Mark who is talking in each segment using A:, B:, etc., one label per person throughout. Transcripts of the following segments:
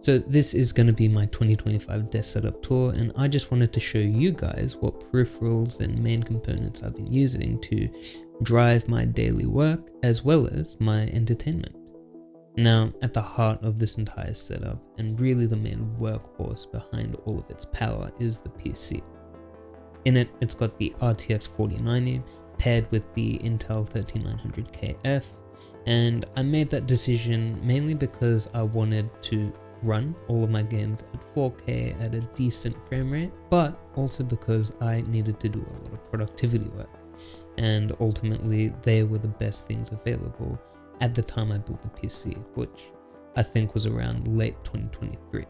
A: So this is going to be my 2025 desk setup tour, and I just wanted to show you guys what peripherals and main components I've been using to drive my daily work as well as my entertainment. Now, at the heart of this entire setup, and really the main workhorse behind all of its power, is the PC. In it, it's got the RTX 4090 paired with the Intel 13900KF, and I made that decision mainly because I wanted to run all of my games at 4K at a decent frame rate, but also because I needed to do a lot of productivity work, and ultimately they were the best things available at the time I built the PC, which I think was around late 2023.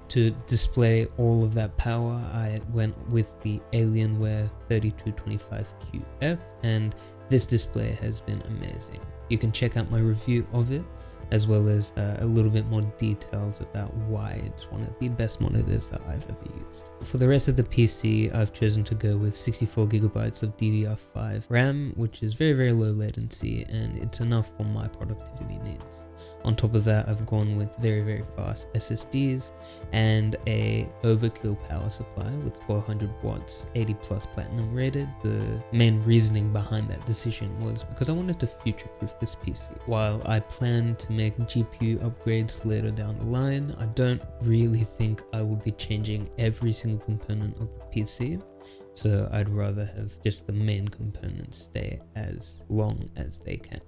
A: To display all of that power, I went with the Alienware 3225QF, and this display has been amazing. You can check out my review of it, as well as a little bit more details about why it's one of the best monitors that I've ever used. For the rest of the PC, I've chosen to go with 64GB of DDR5 RAM, which is very low latency, and it's enough for my productivity needs. On top of that, I've gone with very fast SSDs and a overkill power supply with 1200 watts, 80 plus platinum rated. The main reasoning behind that decision was because I wanted to future-proof this PC. While I plan to make GPU upgrades later down the line, I don't really think I will be changing every single component of the PC, so I'd rather have just the main components stay as long as they can.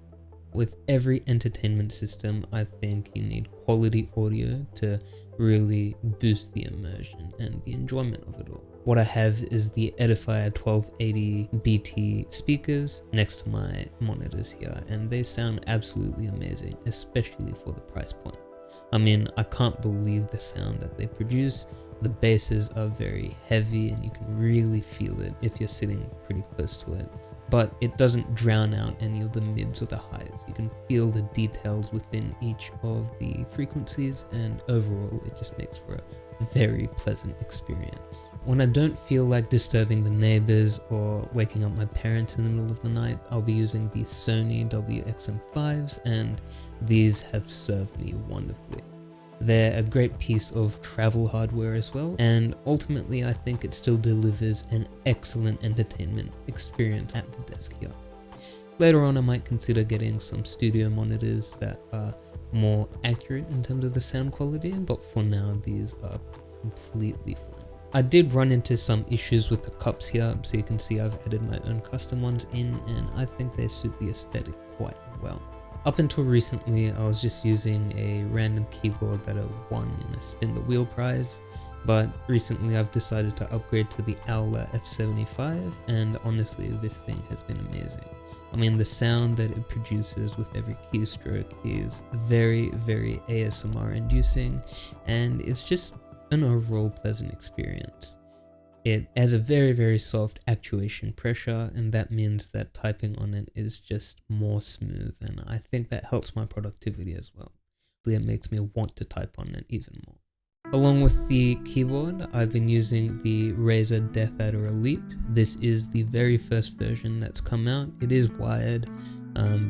A: With every entertainment system, I think you need quality audio to really boost the immersion and the enjoyment of it all. What I have is the Edifier 1280 BT speakers next to my monitors here, and they sound absolutely amazing, especially for the price point. I mean, I can't believe the sound that they produce. The basses are very heavy and you can really feel it if you're sitting pretty close to it, but it doesn't drown out any of the mids or the highs. You can feel the details within each of the frequencies, and overall it just makes for a very pleasant experience. When I don't feel like disturbing the neighbors or waking up my parents in the middle of the night, I'll be using the Sony WXM5s, and these have served me wonderfully. They're a great piece of travel hardware as well, and ultimately I think it still delivers an excellent entertainment experience at the desk here. Later on I might consider getting some studio monitors that are more accurate in terms of the sound quality, but for now these are completely fine. I did run into some issues with the cups here, so you can see I've added my own custom ones in, and I think they suit the aesthetic quite well. Up until recently, I was just using a random keyboard that I won in a spin the wheel prize, but recently I've decided to upgrade to the Owler F75, and honestly this thing has been amazing. I mean, the sound that it produces with every keystroke is very ASMR inducing, and it's just an overall pleasant experience. It has a very soft actuation pressure, and that means that typing on it is just more smooth, and I think that helps my productivity as well. It makes me want to type on it even more. Along with the keyboard, I've been using the Razer DeathAdder Elite. This is the very first version that's come out. It is wired,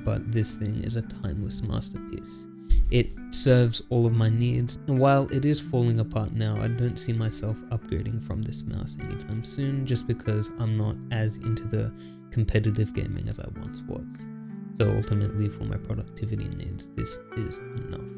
A: but this thing is a timeless masterpiece. It serves all of my needs, and while it is falling apart now, I don't see myself upgrading from this mouse anytime soon, just because I'm not as into the competitive gaming as I once was. So ultimately for my productivity needs, this is enough.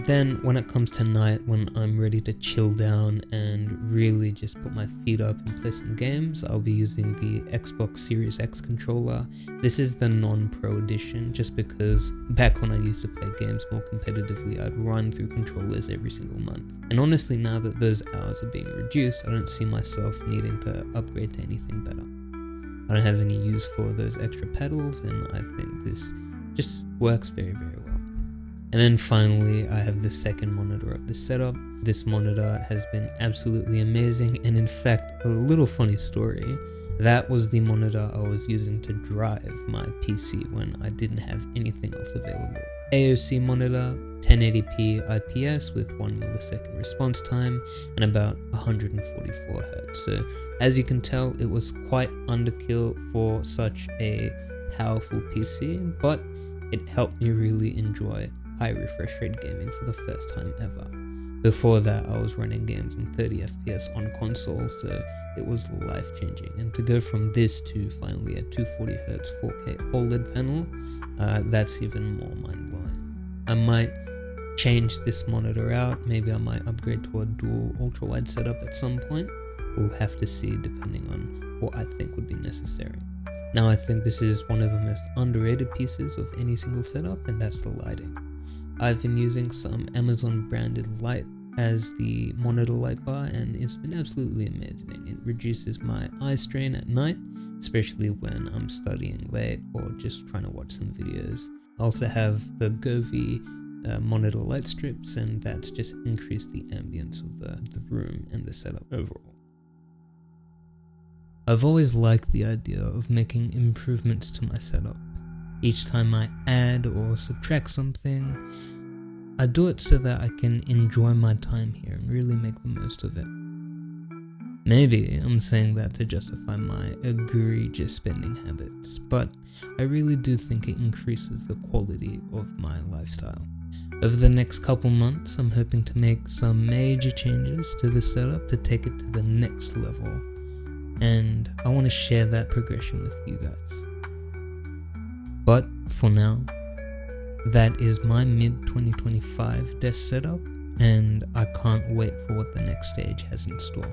A: Then when it comes to night, when I'm ready to chill down and really just put my feet up and play some games, I'll be using the Xbox Series X controller. This is the non-pro edition, just because back when I used to play games more competitively, I'd run through controllers every single month. And honestly, now that those hours are being reduced, I don't see myself needing to upgrade to anything better. I don't have any use for those extra pedals, and I think this just works very well. And then finally, I have the second monitor of this setup. This monitor has been absolutely amazing, and in fact, a little funny story, that was the monitor I was using to drive my PC when I didn't have anything else available. AOC monitor, 1080p IPS with 1 millisecond response time and about 144 Hz. So as you can tell, it was quite underkill for such a powerful PC, but it helped me really enjoy high refresh rate gaming for the first time ever. Before that, I was running games in 30 FPS on console, so it was life changing. And to go from this to finally a 240Hz 4K OLED panel, that's even more mind blowing. I might change this monitor out. Maybe I might upgrade to a dual ultra wide setup at some point. We'll have to see depending on what I think would be necessary. Now, I think this is one of the most underrated pieces of any single setup, and that's the lighting. I've been using some Amazon branded light as the monitor light bar, and it's been absolutely amazing. It reduces my eye strain at night, especially when I'm studying late or just trying to watch some videos. I also have the Govee monitor light strips, and that's just increased the ambience of the room and the setup overall. I've always liked the idea of making improvements to my setup. Each time I add or subtract something, I do it so that I can enjoy my time here and really make the most of it. Maybe I'm saying that to justify my egregious spending habits, but I really do think it increases the quality of my lifestyle. Over the next couple months, I'm hoping to make some major changes to the setup to take it to the next level, and I want to share that progression with you guys. But for now, that is my mid-2025 desk setup, and I can't wait for what the next stage has in store.